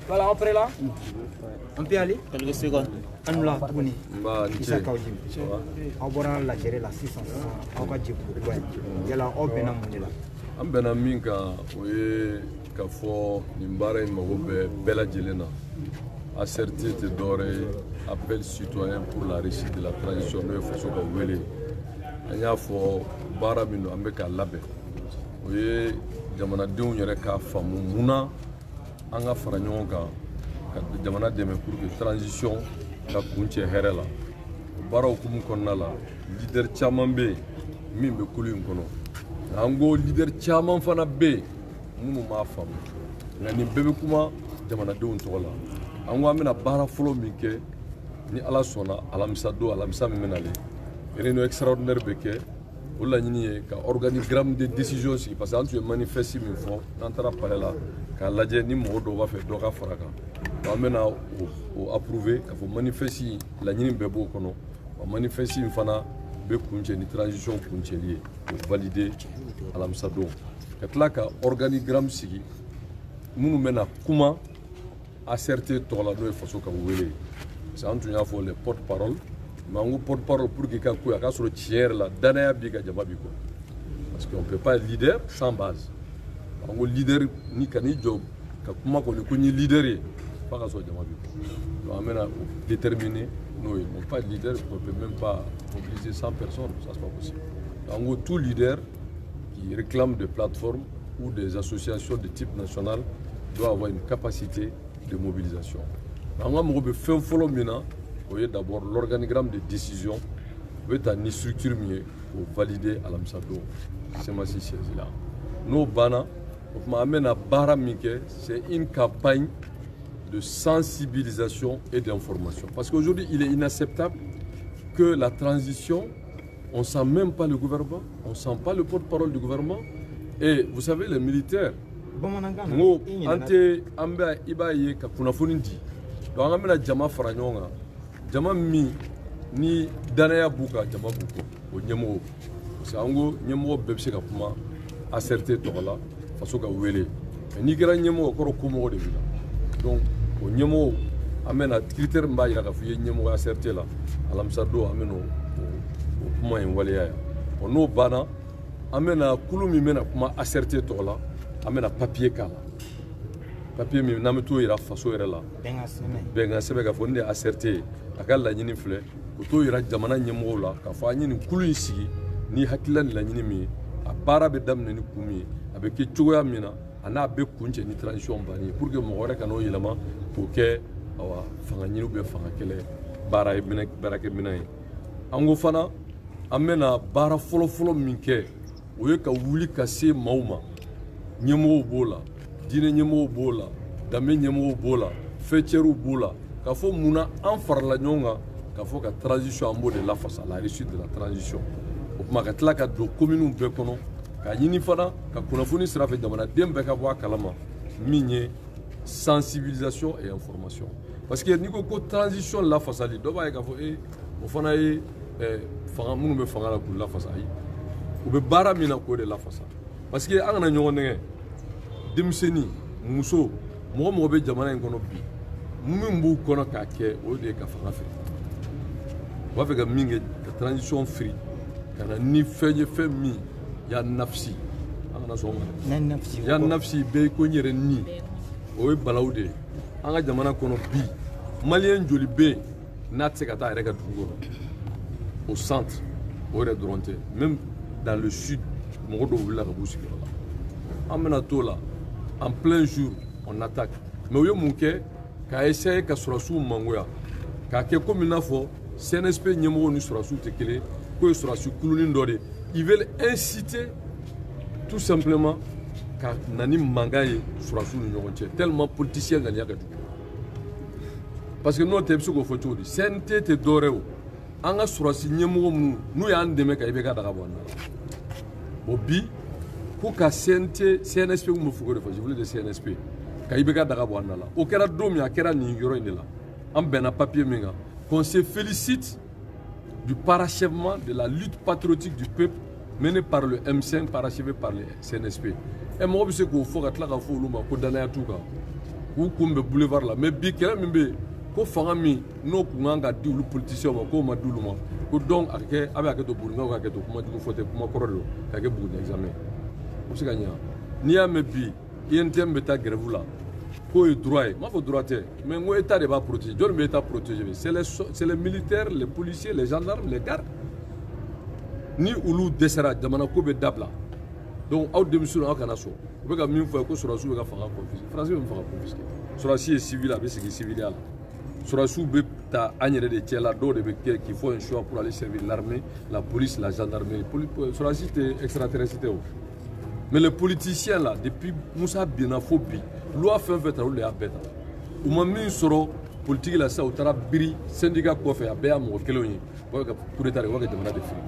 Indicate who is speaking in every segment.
Speaker 1: Voilà, on est là. On peut aller.
Speaker 2: Quelques secondes.
Speaker 1: On l'a puni.
Speaker 3: Isa
Speaker 1: Kaujim. On va la gérer la 600. On va dire pourquoi. Il y a la open ammonila.
Speaker 3: An bɛnna min kan o ye k'a fɔ nin baara in mago bɛ bɛɛ lajɛlen na ACRT tɛ dɔwɛrɛ ye appel citoyen pour la réussite de la transition n'o ye faso ka wele an y'a fɔ baara min don an bɛ k'a labɛn o ye jamanadenw yɛrɛ k'a faamu munna an ka fara ɲɔgɔn kan ka jamana dɛmɛ pour que transition ka kun cɛ hɛrɛ la o baara hukumu kɔnɔna la leader caman bɛ yen min bɛ kulu in kɔnɔ an ko leader caman fana bɛ yen minnu m'a faamu nka nin bɛɛ bɛ kuma jamanadenw tɔgɔ la an ko an bɛna baara fɔlɔ min kɛ ni ala sɔnna alamisa don alamisa min bɛ nalen réunion extraordinaire bɛ kɛ o laɲini ye ka organigramme de décision sigi parce que an tun ye manifeste min fɔ n'an taara palais la k'a lajɛ ni mɔgɔ dɔw b'a fɛ dɔ ka fara kan an bɛna o approuver k'a fɔ manifeste laɲini bɛɛ b'o kɔnɔ wa manifeste in fana bɛ kuncɛ ni transition kuncɛli ye o valider alamisa don ka tila ka organigramme sigi minnu bɛna kuma ACRT tɔgɔ la n'o ye faso ka wele parce que an tun y'a fɔ les porte parole mais an ko porte parole pour que ka ko a ka sɔrɔ tiɲɛ yɛrɛ la danaya b'i ka jama b'i kɔ parce que on peut pas être leader sans base an ko leader ni kan'i jɔ ka kuma kɔni ko n ye leader ye f'a ka sɔrɔ jama b'i kɔ donc an bɛna déterminer n'o ye on pas leader on peut même pas mobiliser 100 personnes ça c'est pas possible en gros tout leader qui réclame des plateformes ou des associations de type national doit avoir une capacité de mobilisation en gros on peut faire follow mina o ye d'abord l'organigramme de décision o bɛ taa ni structure min ye k'o valider alamisa don semasi siège la n'o banna o tuma an bɛna baara min kɛ c'est une campagne de sensibilisation et d'information. Parce qu'aujourd'hui, il est inacceptable que la transition, on ne sent même pas le gouvernement, on ne sent pas le porte-parole du gouvernement. Et vous savez, les militaires, nous, ibaye ka kunafoni di. Donc on a jama fara ɲɔgɔn jama min ni danaya b'u kan jama b'u kɔ o ɲɛmɔgɔ parce que an ko ɲɛmɔgɔ bɛɛ bɛ se ka kuma ACRT tɔgɔ la faso ka wele mais n'i kɛra ɲɛmɔgɔ kɔrɔ ko mɔgɔ de b'i la donc o ɲɛmɔgɔ an bɛna critère min b'a jira k'a fɔ i ye ɲɛmɔgɔ ACRT la alamisa don an bɛna o kuma in waleya yan bon n'o banna an bɛna kulu min bɛna kuma ACRT tɔgɔ la an bɛna papier k'a la papier min n'an bɛ t'o yira faso yɛrɛ la bɛnkan sɛbɛn k'a fɔ nin de ye ACRT ye a ka laɲini filɛ o t'o yira jamana ɲɛmɔgɔw la k'a fɔ an ye nin kulu in sigi ni hakilila ni laɲini min ye a baara bɛ daminɛ ni kun min ye a bɛ kɛ cogoya min na a n'a bɛ kun cɛ ni transition banni ye pour que mɔgɔ wɛrɛ ka n'o yɛlɛma k'o kɛ fanga ɲini ou bien fanga kɛlɛ baarakɛminɛn ye an ko fana an bɛna baara fɔlɔ-fɔlɔ min kɛ o ye ka wuli ka se maaw ma ɲɛmɔgɔw b'o la diinɛ ɲɛmɔgɔw b'o la danbe ɲɛmɔgɔw b'o la fɛcɛriw b'o la k'a fɔ munna an farala ɲɔgɔn kan k'a fɔ ka transition an b'o de lafasa la réussite de la transition o tuma ka tila ka don communes bɛɛ kɔnɔ ka ɲini fana ka kunnafoni sira fɛ jamanaden bɛɛ ka bɔ a kalama min ye sensibilisation et information parce que n'i ko ko transition lafasali dɔ b'a ye k'a fɔ o fana ye fanga minnu bɛ fanga la k'u lafasa ayi u bɛ baara min na k'o de lafasa parce que an kana ɲɔgɔn nɛgɛ denmisɛnnin muso mɔgɔ mɔgɔ bɛ jamana in kɔnɔ bi min b'u kɔnɔ k'a kɛ o de ye ka fanga firi u b'a fɛ ka min kɛ ka transition firi ka na ni fɛn ye fɛn min ya nafsi an kana sɔn ma dɛ ya nafsi bɛɛ ko n yɛrɛ ni o ye balawu de ye an ka jamana kɔnɔ bi maliyɛn joli bɛ yen n'a tɛ se ka taa a yɛrɛ ka dugu kɔnɔ au centre o yɛrɛ dɔrɔn tɛ même dans le sud mɔgɔ dɔw wulila ka b'u sigiyɔrɔ la an bɛna t'o la en plein jour on attaque mais u ye mun kɛ k'a essayer ka sɔrɔsiw mangoya k'a kɛ komi i n'a fɔ CNSP ɲɛmɔgɔw ni sɔrɔsiw tɛ kelen k'o ye sɔrɔsi kulunin dɔ de ye ils veulent inciter tout simplement ka na ni mankan ye sɔrɔsiw ni ɲɔgɔn cɛ tellement politicien ŋaniya ka jugu parce que n'o tɛ i bɛ se k'o fɔ cogo di CNT tɛ dɔwɛrɛ ye o an ka sɔrɔsi ɲɛmɔgɔ minnu n'u y'an dɛmɛ ka IBK daga bɔ an na bon bi ko ka CNSP kun bɛ fɔ o de fɔ je voulais de CNSP ka IBK daga bɔ an na la o kɛra don min a kɛra nin yɔrɔ in de la an bɛnna papier min kan qu'on se félicite du parachèvement de la lutte patriotique du peuple menée par le M5 parachevé par le CNSP. Et moi, je sais qu'il faut que tu aies fait ko danaya t'u kan k'u kunbɛn boulevard la mais bi kɛlɛ min bɛ yen ko fanga min n'o kun kan ka di olu politiciens ma k'o ma di olu ma ko donc a bɛ hakɛ to Burukinaw ka hakɛ to kuma jugu fɔ tɛ kuma kɔrɔ de don ka kɛ Buguni examen o bɛ se ka ɲɛ n'i y'a mɛn bi INTM bɛ taa grève la k'o ye droit ye n m'a fɔ droit tɛ mais n ko état de b'a protéger jɔnni bɛ état protéger c'est les militaires les policiers les gendarmes les gardes ni olu dɛsɛra jamana ko bɛ dabila donc aw denmisɛnninw aw kana sɔn u bɛ ka min fɔ ko sɔrɔdasiw bɛ ka fanga confisquer faransi bɛ fanga confisquer sɔrɔdasi ye civil a bɛ sigi civiliya la sɔrɔdasiw bɛ ta an yɛrɛ de cɛ la dɔw de bɛ kɛ qu'il faut un choix pour aller servir l'armée la police la gendarmerie sɔrɔdasi tɛ extraterrestre tɛ o mais les politiciens là depuis Musa binna fo bi loi fɛn fɛn ta olu de y'a bɛɛ ta u ma min sɔrɔ politique la sisan u taara biri syndicat kɔfɛ a bɛɛ y'a mɔgɔ kelenw ye u b'a kɛ coup d'état de u b'a kɛ jamana de fili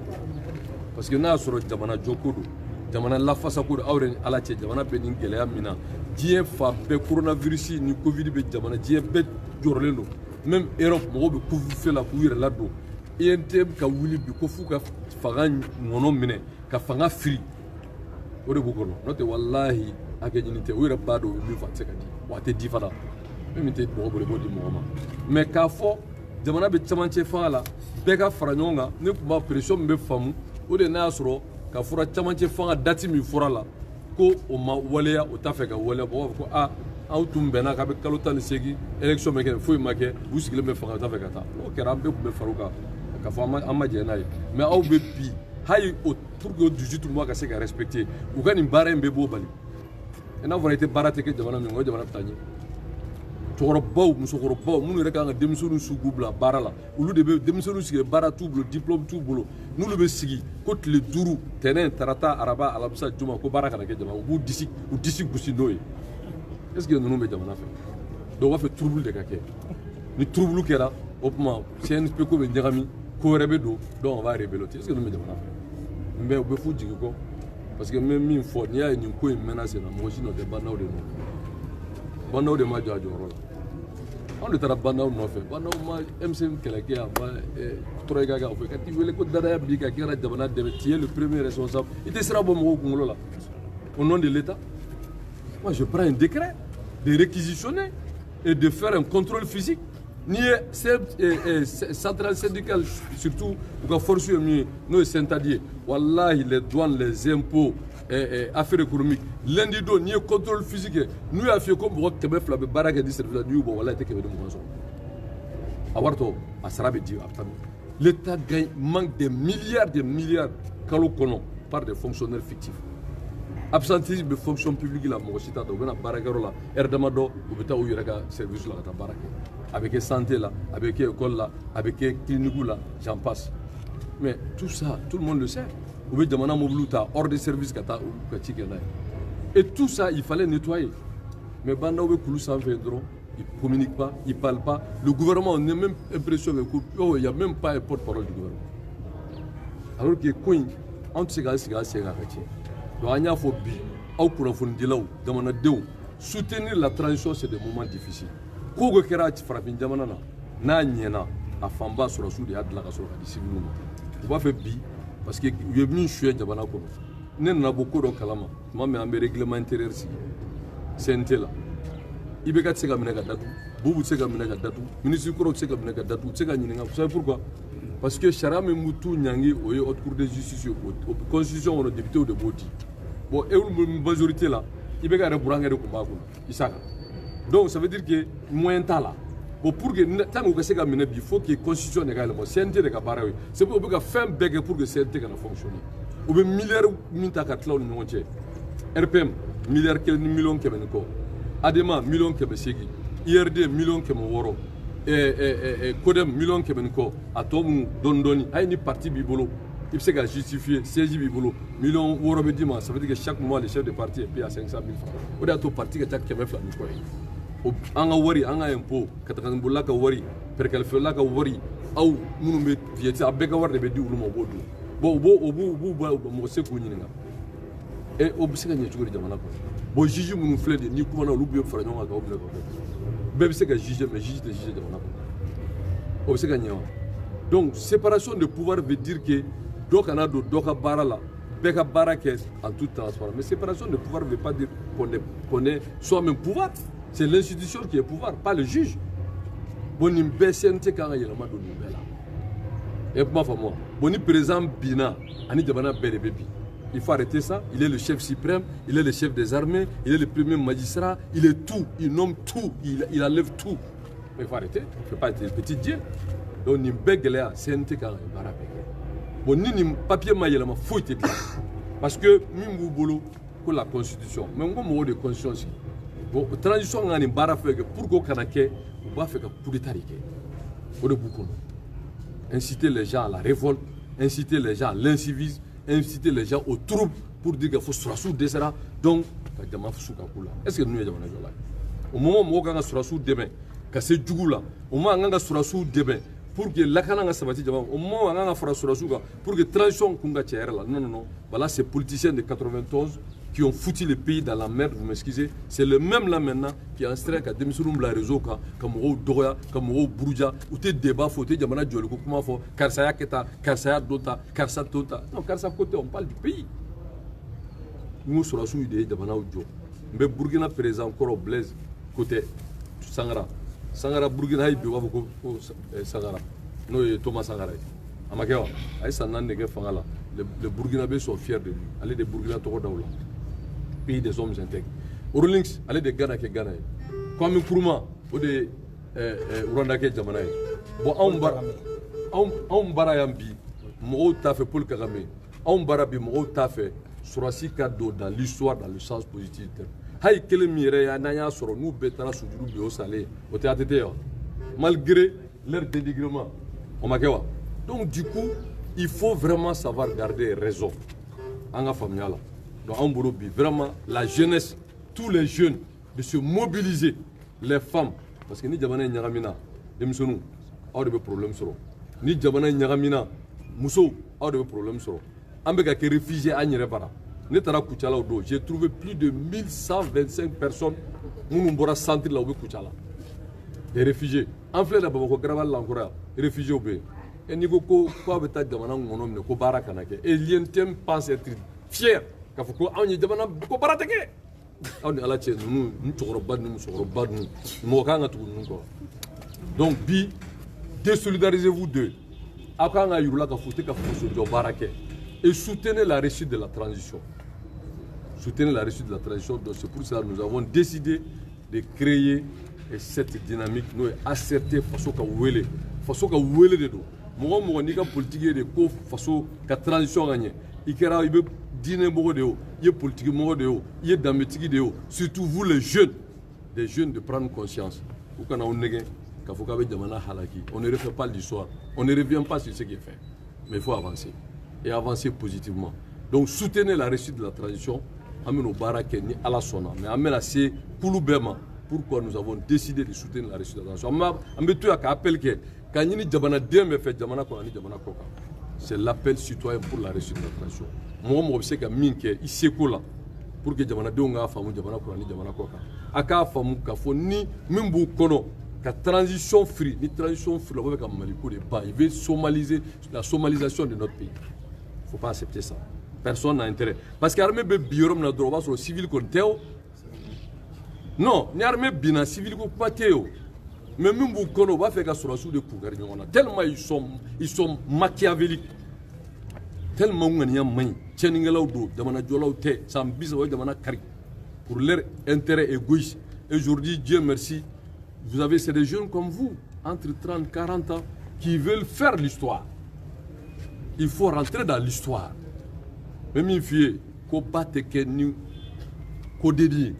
Speaker 3: parce que n'a y'a sɔrɔ jamana jɔko don jamana lafasako don aw yɛrɛ ni ala cɛ jamana bɛ nin gɛlɛya min na diɲɛ fan bɛɛ coronavirus ni covid bɛ jamana diɲɛ bɛɛ jɔrɔlen don même Europe mɔgɔw bɛ couvre-feu la k'u yɛrɛ ladon INTM ka wuli bi ko f'u ka fanga ŋɔnɔ minɛ ka fanga firi o de b'u kɔnɔ n'o tɛ walahi hakɛ ɲini tɛ u yɛrɛ b'a dɔn u ye min fɔ a tɛ se ka di wa a tɛ di fana min tɛ mɔgɔ bolo i b'o di mɔgɔ ma mais k'a fɔ jamana bɛ camancɛ fanga la bɛɛ ka fara ɲɔgɔn kan ne tun b'a pression min bɛ faamu o de n'a y'a sɔrɔ ka fɔra camancɛ fanga date min fɔra la ko o ma waleya o t'a fɛ ka waleya mɔgɔw b'a fɔ ko aw tun bɛnna k'a bɛ kalo 18 élection bɛ kɛ foyi ma kɛ u sigilen bɛ fanga o t'a fɛ ka taa n'o kɛra an bɛɛ tun bɛ fara o kan k'a fɔ an ma jɛ n'a ye mais aw bɛ bi hali o pour que o 18 mois ka se ka respecter u ka nin baara in bɛɛ b'o bali n'a fɔra i tɛ baara tɛ kɛ jamana min o jamana bɛ taa ɲɛ cɛkɔrɔbaw musokɔrɔbaw minnu yɛrɛ kan ka denmisɛnninw sugu bila baara la olu de bɛ denmisɛnninw sigi baara t'u bolo diplôme t'u bolo n'olu bɛ sigi ko tile 5 tɛnɛn tarata araba alamisa juma ko baara kana kɛ jamana u b'u disi gosi n'o ye est ce que ninnu bɛ jamana fɛ donc u b'a fɛ trouble de ka kɛ ni trouble kɛra o tuma CNSP ko bɛ ɲagami ko wɛrɛ bɛ don donc on va révéler est ce que ninnu bɛ jamana fɛ mais u bɛ f'u jigi kɔ parce que n bɛ min fɔ n'i y'a ye nin ko in mɛnna sen na mɔgɔ si nɔ tɛ bandaw de nɔ bandaw de ma jɔ a jɔyɔrɔ la anw de taara bandaw nɔfɛ bandaw ma M5 kɛlɛ kɛ a ma Troika kɛ a fɛ ka t'i wele ko danaya bi ka kɛra jamana dɛmɛ tu es le premier responsable i tɛ sira bɔ mɔgɔw kunkolo la au nom de l'État moi je prends un décret de réquisitionner et de faire un contrôle physique n'i ye centrale syndicale surtout u ka force ye min ye n'o ye Syntadi ye walahi les douanes les impôts affaires économiques lundi don n'i ye contrôle physique kɛ n'u y'a f'i ye ko mɔgɔ 200 bɛ baara kɛ di service la n'i y'u bɔ walahi i tɛ 200 sɔrɔ a wari tɔ a sara bɛ di a bɛ taa l'État gagne manque des milliards kalo kɔnɔ par des fonctionnaires fictifs absentéisme bɛ fonction publique la mɔgɔ si t'a dɔn u bɛna baarakɛyɔrɔ la heure damadɔ u bɛ taa u yɛrɛ ka service la ka taa baara kɛ a bɛ kɛ santé la a bɛ kɛ école la a bɛ kɛ clinique la j'en passe mais tout ça tout le monde le sait u bɛ jamana mobile ta hors de service ka taa u ka ci kɛ n'a ye et tout ça il fallait nettoyer mais bandaw bɛ kulu sanfɛ dɔrɔn ils ne communiquent pas ils ne parlent pas le gouvernement on est même impressionné qu'il n'y a même pas un porte-parole du gouvernement alors que ko in anw tɛ se k'an sigi an sen kan ka tiɲɛ donc an y'a fɔ bi aw kunnafonidilaw jamanadenw soutenir la transition c'est des moments difficiles ko o ko kɛra farafin jamana na n'a ɲɛna a fanba sɔrɔsiw de y'a dilan ka sɔrɔ ka di civils ma u b'a fɛ bi parce que u ye min suyɛ jamana kɔnɔ ne nana bɔ ko dɔ kalama tuma min an bɛ règlement intérieur sigi CNT la IBK tɛ se ka minɛ ka datugu Bubu tɛ se ka minɛ ka datugu ministre kɔrɔw tɛ se ka minɛ ka datugu u tɛ se ka ɲininka vous savez pourquoi parce que sariya min b'u t'u ɲangi o ye haute cour de justice ye o constitution kɔnɔ député de b'o di bon e majorité la IBK yɛrɛ burankɛ de tun b'a kɔnɔ Isaka donc ça veut dire que moyen t'a la bon pour que tant que ka se ka minɛ bi il faut que constitution de ka yɛlɛma CNT de ka baara ye c'est pour u bɛ ka fɛn bɛɛ kɛ pour que CNT kana fonctionner u bɛ miliyari min ta ka tila u ni ɲɔgɔn cɛ RPM miliyari 1 ni miliyɔn 100 ni kɔ ADEMA miliyɔn 800 IRD miliyɔn 600 CODEM miliyɔn 100 ni kɔ a tɔ minnu dɔɔni dɔɔni hali ni parti b'i bolo i bɛ se ka justifier siège b'i bolo miliyɔn 6 bɛ d'i ma ça veut dire que chaque mois le chef de parti est payé à 500 000 francs o de y'a to parti ka taa 200 ni kɔ ye an ka wari an ka impôt katakanbolila ka wari pɛrɛkɛlifɛla ka wari aw minnu bɛ fiyɛ a bɛɛ ka wari de bɛ di olu ma o b'o dun bon u b'u mɔgɔ se k'u ɲininka o bɛ se ka ɲɛ cogo di jamana kɔnɔ bon juge minnu filɛ de n'i kumana olu bɛ fara ɲɔgɔn kan k'aw minɛ k'aw kɛ bɛɛ bɛ se ka juger mais juge tɛ juger jamana kɔnɔ o bɛ se ka ɲɛ wa donc séparation de pouvoir veut dire que dɔ kana don dɔ ka baara la bɛɛ ka baara kɛ en toute transparence mais séparation de pouvoir veut pas dire qu'on est soi-même pouvoir C'est l'institution qui est pouvoir, pas le juge. Bon, il y a CNT quand il y a un et pour moi, bon, président Bina, il faut arrêter ça. Il est le chef suprême, il est le chef des armées, il est le premier magistrat, il est tout, il nomme tout, il enlève tout. Mais il faut arrêter, il ne faut pas être petit Dieu. Donc, il y a un CNT quand il y a un bon, ni papier maïlama faut être bien. Parce que, pour la constitution, mais on a de conscience. Bon, transition on a une barre pour qu'on canake, on va faire pour l'état beaucoup. Inciter les gens à la révolte, inciter les gens à l'incivisme, inciter les gens aux troubles pour dire qu'il faut se rassurer de ça. Donc, est-ce que nous sommes là? Au moment où on a se rassurer demain, que c'est du là, au moment où on a se rassurer demain, pour que la canne soit bâtie, au moment où on a se rassurer pour que transition kunga tchère là, non. Voilà, ces politiciens de 91 qui ont foutu le pays dans la merde, vous m'excusez, c'est le même là maintenant qui est en train de démissionner la réseau comme au Doya, comme au Brouja, où tu débat, faut te dire, comment faut, Karsaya Keta, Karsaya Dota, Karsa Tota. Non, Karsa côté, on parle du pays. Nous sommes sur l'idée de Manao Djo. Mais Burkina présent encore au Blaise, côté Sangara. Sangara, Burkina, il doit beaucoup Sangara. Non, Thomas Sangara. Amakewa, Aïssa Nandege Fangala. Les Burkinabés sont fiers de lui. Allez des Burkina Togodaoula. Pays des hommes intègres. Orlinks, allez des Ghana qui Ghana. Kwame Nkrumah, ou des Rwanda qui Jamanaï. Bon, on barayambi, Moro Tafé Paul Kagame. On barabi Moro Tafé, Surasi Kado dans l'histoire, dans le sens positif. Haï Kelemire, Anaya Soro, nous Betara Soudjou Bio Salé, au théâtre, malgré leur dénigrement. Donc, du coup, il faut vraiment savoir garder raison. En famille, donc, en Borobi, vraiment, la jeunesse, tous les jeunes, de se mobiliser, les femmes, parce que ni Djabana Nyaramina, nous avons des problèmes. Ni Djabana Nyaramina, Mousso, a des problèmes. Ambeka qui réfugiés à Nyerepara. J'ai trouvé plus de 1125 personnes qui ont senti là où Kouchala. Des réfugiés. En fait, les réfugiés au pays. Et ni ko ko beta jamana ngonom ne ko baraka nake et l'INTM pense être fier ka foko awni jamana ko baratake awni ala che nu ntoro bad nu soro bad nu mo ka ngatu nu ko donc bi désolidarisez-vous d'eux aka nga yurula ka foti ka foso jo barake et soutenez la réussite de la transition. Soutenez la réussite de la transition. Donc c'est pour ça que nous avons décidé de créer cette dynamique nous asserter façon ka wele de do moi ni ka politique de ko façon ka transition gagner ikera ibe dîner mo de o ye politique mo de o ye dametiki de o surtout vous les jeunes des jeunes de prendre conscience ou kana on nege ka foka be jamana halaki on ne refait pas l'histoire on ne revient pas sur ce qui est fait mais il faut avancer et avancer positivement donc soutenez la réussite de la transition ameno barake ni ala sona mais amena c'est kulubema. Pourquoi nous avons décidé de soutenir la réussite de la transition. C'est l'appel citoyen pour la réussite de la transition. Moi, je sais que ici, pour que Jamana Donga famu Jamana Kurani Jamana Koka. Aka famu kafo ni mimbu kono ka transition free, ni transition free avec un Maliko de bas. Il veut somaliser la somalisation de notre pays. Il ne faut pas accepter ça. Personne n'a intérêt. Parce que l'armée biorom na droit sur le civil conteo. Non, ni armée bina civil ko pateo. Mais même vous kono va faire sur la sous de pouvoir tellement ils sont machiavéliques. Tellement on y a main. Tcheningelaw do damana jolaw te sam bisa way damana kari. Pour leur intérêt égoïste. Aujourd'hui, Dieu merci, vous avez ces des jeunes comme vous, entre 30 et 40 ans, qui veulent faire l'histoire. Il faut rentrer dans l'histoire. Même une fille, qu'on batte que nous, qu'on dédie.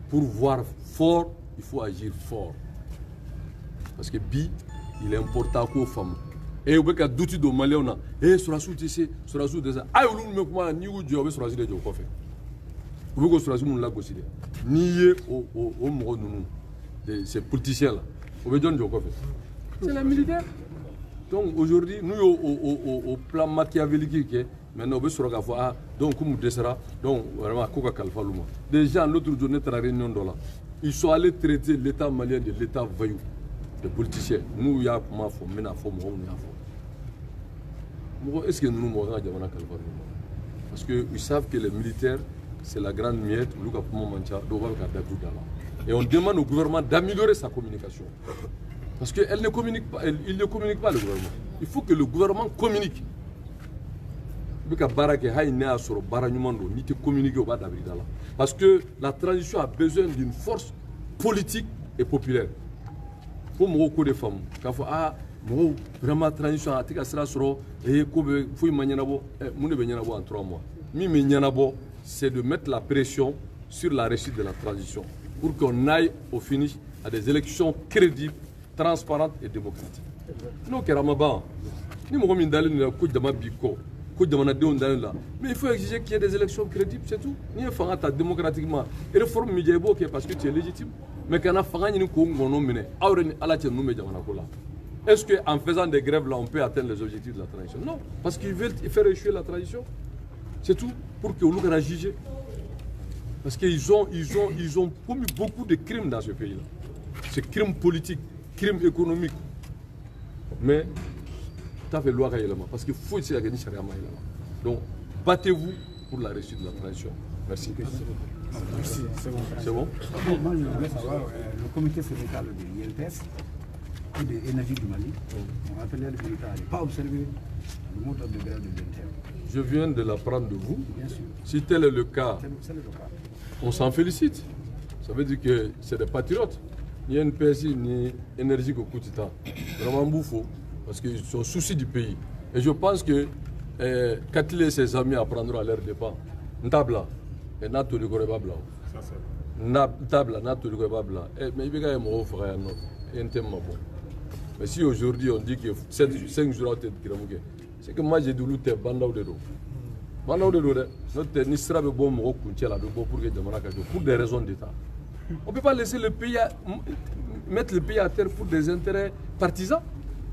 Speaker 3: Pour voir fort, il faut agir fort. Parce que bi, il est important qu'aux femmes. Et vous avez douté de Malais, et sur la soute, sur la soute, ah, vous me comment ni vous dites sur la soute de Jokofe. Vous avez sur la soute, nous l'avons considéré. Ni au mot de ces politiciens-là. Vous avez dit Jokofe. C'est la militaire. Donc aujourd'hui, nous, au plan machiavélique, maintenant, on veut se regarder, donc, comme vous sera, donc, vraiment, Koka Kalfalouma. Des gens, l'autre jour, notre réunion de là, ils sont allés traiter l'État malien de l'État voyou, des politiciens. Nous, il y a ma femme, mais il y a est-ce que nous, Parce qu'ils savent que les militaires, c'est la grande miette, et on demande au gouvernement d'améliorer sa communication. Parce qu'il ne communique pas, il ne communique pas le gouvernement. Il faut que le gouvernement communique. Parce que la transition a besoin d'une force politique et populaire. Pour beaucoup de femmes, quand vraiment la transition a été et en 3 mois. C'est de mettre la pression sur la réussite de la transition pour qu'on aille au finish à des élections crédibles, transparentes et démocratiques. Nous, mais il faut exiger qu'il y ait des élections crédibles, c'est tout. Ni un démocratiquement. Et réforme parce que tu es légitime. Mais quand on a est-ce qu'en faisant des grèves là, on peut atteindre les objectifs de la transition? Non, parce qu'ils veulent faire échouer la transition. C'est tout, pour que nous puissions juger. Parce qu'ils ont commis beaucoup de crimes dans ce pays-là. C'est crimes politiques, crimes économiques. Mais, ça fait loi parce qu'il faut essayer de gagner charia. Donc, battez-vous pour la réussite de la transition. Merci.
Speaker 2: Merci.
Speaker 3: C'est bon?
Speaker 2: Moi, je voulais savoir, le comité syndical de l'INPS et de l'énergie du Mali, on rappelait le militaire, n'a pas observé le mode de grève de l'INTEM.
Speaker 3: Je viens de l'apprendre de vous.
Speaker 2: Bien sûr.
Speaker 3: Si tel est le cas,
Speaker 2: C'est le cas.
Speaker 3: on s'en félicite. Ça veut dire que c'est des patriotes. Ni NPS, ni énergie que coûte ça. Vraiment bouffon. Parce qu'ils sont soucis du pays. Et je pense que quand il et ses amis apprendront à leur dépens, Ntabla, et Nato de Gorebabla. Ntabla, Nato de Gorebabla. Mais il y a un mot frère, non. Mais si aujourd'hui on dit que 5 jours, c'est que moi j'ai du loup, Bandao de l'eau. Bandao de l'eau, notre Nisra de bon mot, pour des raisons d'État. On ne peut pas laisser le pays mettre le pays à terre pour des intérêts partisans.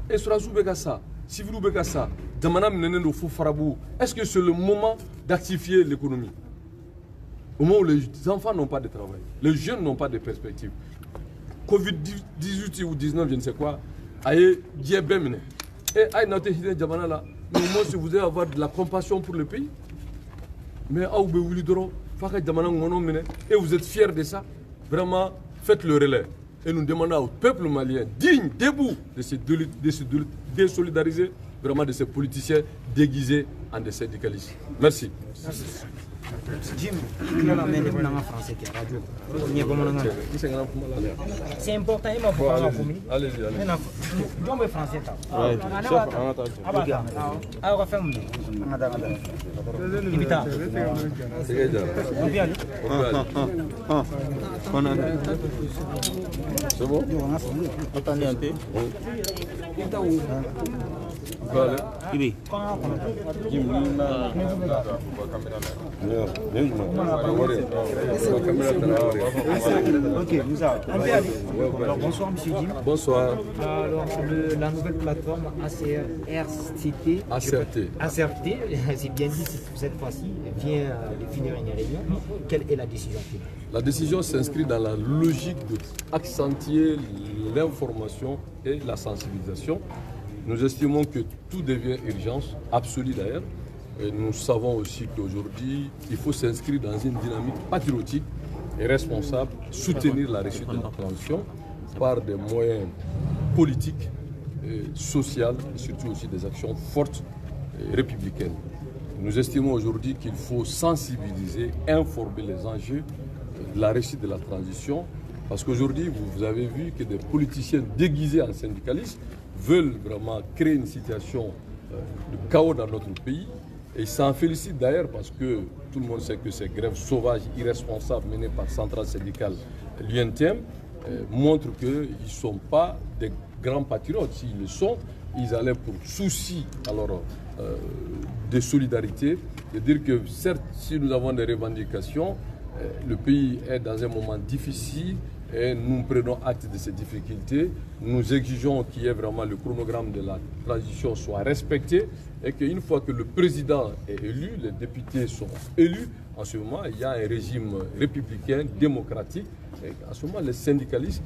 Speaker 3: Et sur la Zoubekassa, si vous Zoubekassa, est-ce que c'est le moment d'actifier l'économie? Au moment où les enfants n'ont pas de travail, les jeunes n'ont pas de perspective. Covid-18 ou 19, je ne sais quoi, aïe, diabète. Et aïe, notre hidden Jamana là, mais au moins si vous allez avoir de la compassion pour le pays, mais aïe, vous voulez dire, et vous êtes fiers de ça, vraiment, faites le relais. Et nous demandons au peuple malien, digne, debout, de se désolidariser vraiment de ces politiciens déguisés en des syndicalistes. Merci.
Speaker 1: Jim, français qui est radio. C'est important, il m'a fait
Speaker 3: allez-y, allez-y.
Speaker 1: Donc, français.
Speaker 3: C'est bon?
Speaker 4: Attendez un peu.
Speaker 1: Oui. Ok, nous avons. Alors, bonsoir, monsieur Jim.
Speaker 3: Bonsoir.
Speaker 1: Alors, la nouvelle plateforme ACRT, c'est bien dit cette fois-ci, vient de finir une réunion. Quelle est la décision finale?
Speaker 3: La décision s'inscrit dans la logique d'accentuer l'information et la sensibilisation. Nous estimons que tout devient urgence, absolue d'ailleurs. Et nous savons aussi qu'aujourd'hui, il faut s'inscrire dans une dynamique patriotique et responsable, soutenir la réussite de la transition par des moyens politiques, sociaux et surtout aussi des actions fortes et républicaines. Nous estimons aujourd'hui qu'il faut sensibiliser, informer les enjeux de la réussite de la transition, parce qu'aujourd'hui, vous avez vu que des politiciens déguisés en syndicalistes veulent vraiment créer une situation de chaos dans notre pays. Et ils s'en félicitent d'ailleurs parce que tout le monde sait que ces grèves sauvages, irresponsables menées par Centrale syndicale l'UNTM montrent qu'ils ne sont pas des grands patriotes. S'ils le sont, ils allaient pour souci alors, de solidarité, de dire que certes, si nous avons des revendications, le pays est dans un moment difficile et nous prenons acte de ces difficultés. Nous exigeons qu'il y ait vraiment le chronogramme de la transition soit respecté et qu'une fois que le président est élu, les députés sont élus, en ce moment, il y a un régime républicain, démocratique à ce moment, les syndicalistes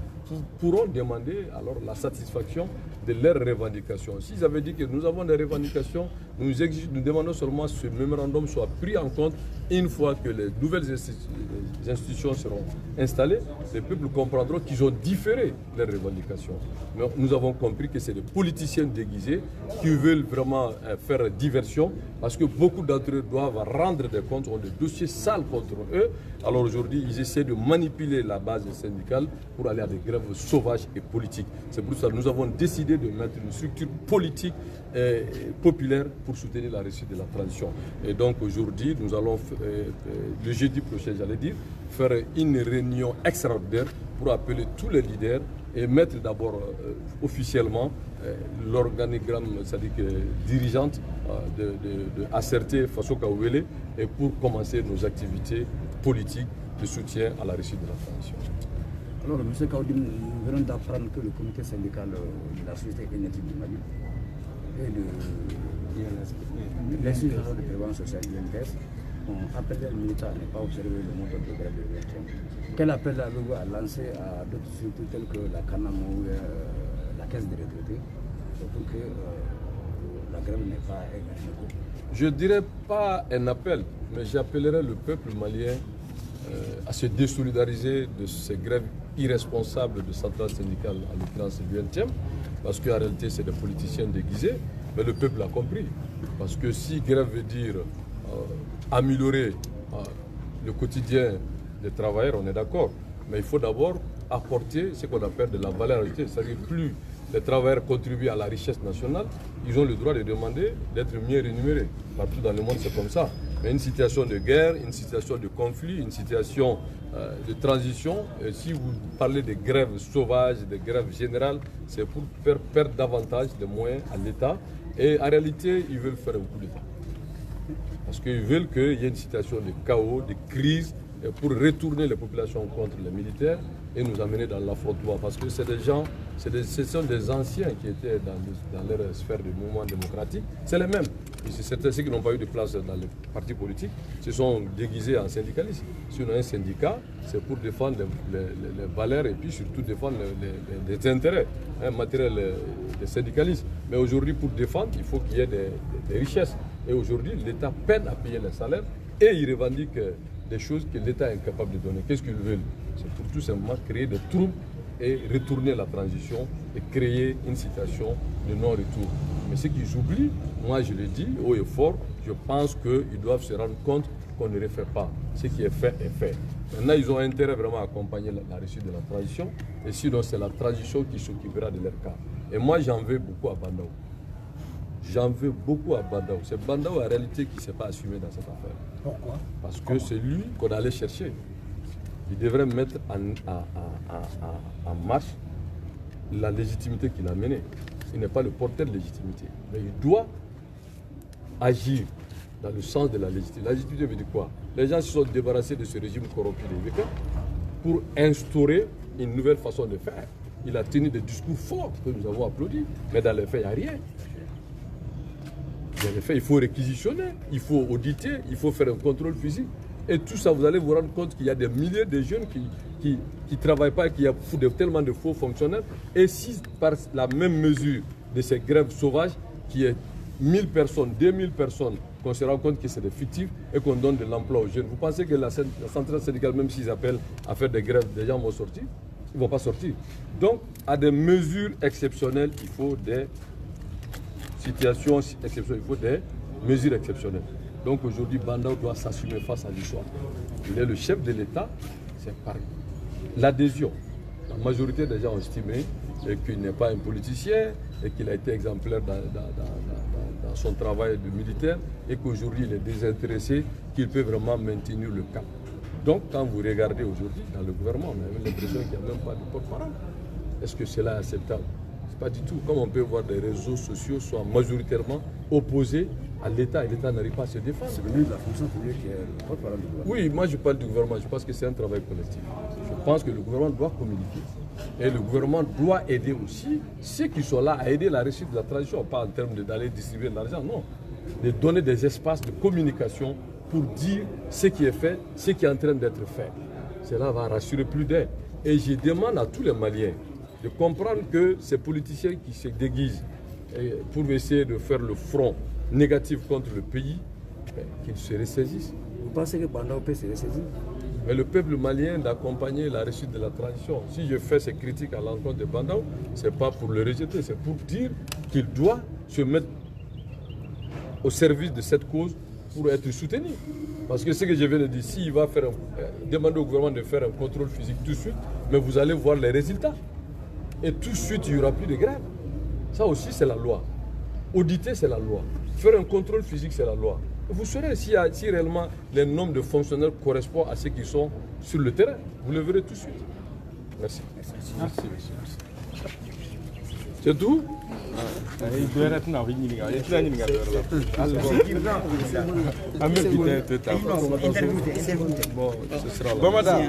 Speaker 3: pourront demander alors la satisfaction de leurs revendications. S'ils avaient dit que nous avons des revendications, nous demandons seulement que ce mémorandum soit pris en compte une fois que les nouvelles institutions seront installées. Les peuples comprendront qu'ils ont différé leurs revendications. Mais nous avons compris que c'est des politiciens déguisés qui veulent vraiment faire diversion parce que beaucoup d'entre eux doivent rendre des comptes, ont des dossiers sales contre eux. Alors aujourd'hui, ils essaient de manipuler la base syndicale pour aller à des grèves sauvages et politiques. C'est pour ça que nous avons décidé de mettre une structure politique populaire pour soutenir la réussite de la transition. Et donc aujourd'hui, nous allons, le jeudi prochain, j'allais dire, faire une réunion extraordinaire pour appeler tous les leaders et mettre d'abord officiellement l'organigramme, c'est-à-dire dirigeante de ACRT Faso Kawele, et pour commencer nos activités politiques de soutien à la réussite de la transition.
Speaker 2: Alors, M. Kaoudim, nous venons d'apprendre que le comité syndical de la société énergie du Mali et l'institution de prévention sociale INPS ont appelé les militaires à ne pas observer le montant de grève de 20e. Quel appel avez-vous à lancer à d'autres structures telles que la CANAM ou la caisse de retraités pour que la grève n'ait pas été?
Speaker 3: Je ne dirais pas un appel, mais j'appellerai le peuple malien à se désolidariser de ces grèves irresponsables de centrales syndicales, en l'occurrence le 20e, parce qu'en réalité c'est des politiciens déguisés, mais le peuple a compris. Parce que si grève veut dire améliorer le quotidien des travailleurs, on est d'accord, mais il faut d'abord apporter ce qu'on appelle de la valeur ajoutée, c'est-à-dire plus les travailleurs contribuent à la richesse nationale, ils ont le droit de demander d'être mieux rémunérés. Partout dans le monde, c'est comme ça. Mais une situation de guerre, une situation de conflit, une situation de transition, si vous parlez de grèves sauvages, de grèves générales, c'est pour faire perdre davantage de moyens à l'État. Et en réalité, ils veulent faire un coup d'État. Parce qu'ils veulent qu'il y ait une situation de chaos, de crise, pour retourner les populations contre les militaires et nous amener dans l'affrontement. Parce que c'est des gens, ce sont des anciens qui étaient dans leur sphère de mouvement démocratique. C'est les mêmes. C'est ceux qui n'ont pas eu de place dans les partis politiques, se sont déguisés en syndicalistes. Si on a un syndicat, c'est pour défendre les valeurs et puis surtout défendre les intérêts matériels des syndicalistes. Mais aujourd'hui, pour défendre, il faut qu'il y ait des richesses. Et aujourd'hui, l'État peine à payer les salaires et il revendique des choses que l'État est incapable de donner. Qu'est-ce qu'ils veulent? C'est pour tout simplement créer des troubles et retourner la transition et créer une situation de non-retour. Mais ce qu'ils oublient, moi je le dis haut et fort, je pense qu'ils doivent se rendre compte qu'on ne refait pas. Ce qui est fait est fait. Maintenant, ils ont intérêt vraiment à accompagner la réussite de la transition, et sinon c'est la transition qui s'occupera de leur cas. Et moi j'en veux beaucoup à Bandao. J'en veux beaucoup à Bandao. C'est Bandao en réalité qui ne s'est pas assumé dans cette affaire.
Speaker 2: Pourquoi?
Speaker 3: Parce que c'est lui qu'on allait chercher. Il devrait mettre en marche la légitimité qu'il a menée. Il n'est pas le porteur de légitimité. Mais il doit agir dans le sens de la légitimité. La légitimité veut dire quoi? Les gens se sont débarrassés de ce régime corrompu des Vécas pour instaurer une nouvelle façon de faire. Il a tenu des discours forts que nous avons applaudis, mais dans les faits, il n'y a rien. Dans les faits, il faut réquisitionner, il faut auditer, il faut faire un contrôle physique. Et tout ça, vous allez vous rendre compte qu'il y a des milliers de jeunes qui ne travaillent pas, qui ont tellement de faux fonctionnaires. Et si par la même mesure de ces grèves sauvages, qui est 1000 personnes, 2000 personnes, qu'on se rend compte que c'est des fictifs et qu'on donne de l'emploi aux jeunes, vous pensez que la centrale syndicale, même s'ils appellent à faire des grèves, des gens vont sortir? Ils ne vont pas sortir. Donc, à des mesures exceptionnelles, il faut des situations exceptionnelles, il faut des mesures exceptionnelles. Donc aujourd'hui, Bandao doit s'assumer face à l'histoire. Il est le chef de l'État, c'est pareil. L'adhésion. La majorité des gens ont estimé qu'il n'est pas un politicien et qu'il a été exemplaire dans son travail de militaire et qu'aujourd'hui il est désintéressé, qu'il peut vraiment maintenir le cap. Donc quand vous regardez aujourd'hui dans le gouvernement, on a l'impression qu'il n'y a même pas de porte-parole. Est-ce que cela est acceptable? Pas du tout. Comme on peut voir des réseaux sociaux soient majoritairement opposés à l'État et l'État n'arrive pas à se défendre.
Speaker 2: C'est le ministre de la fonction publique qui est le porte-parole du gouvernement.
Speaker 3: Oui, moi je parle du gouvernement, je pense que c'est un travail collectif. Je pense que le gouvernement doit communiquer. Et le gouvernement doit aider aussi ceux qui sont là à aider la réussite de la transition, pas en termes d'aller distribuer de l'argent, non. De donner des espaces de communication pour dire ce qui est fait, ce qui est en train d'être fait. Cela va rassurer plus d'un. Et je demande à tous les Maliens de comprendre que ces politiciens qui se déguisent pour essayer de faire le front négatif contre le pays, qu'ils se ressaisissent.
Speaker 2: Vous pensez que Bandao peut se ressaisir?
Speaker 3: Mais le peuple malien d'accompagner la réussite de la transition. Si je fais ces critiques à l'encontre de Bandao, ce n'est pas pour le rejeter, c'est pour dire qu'il doit se mettre au service de cette cause pour être soutenu. Parce que ce que je viens de dire, s'il va faire demander au gouvernement de faire un contrôle physique tout de suite, mais vous allez voir les résultats. Et tout de suite, il n'y aura plus de grève. Ça aussi, c'est la loi. Auditer, c'est la loi. Faire un contrôle physique, c'est la loi. Vous saurez si réellement les nombres de fonctionnaires correspondent à ceux qui sont sur le terrain. Vous le verrez tout de suite. Merci. Merci. C'est tout? Bon, ce sera là.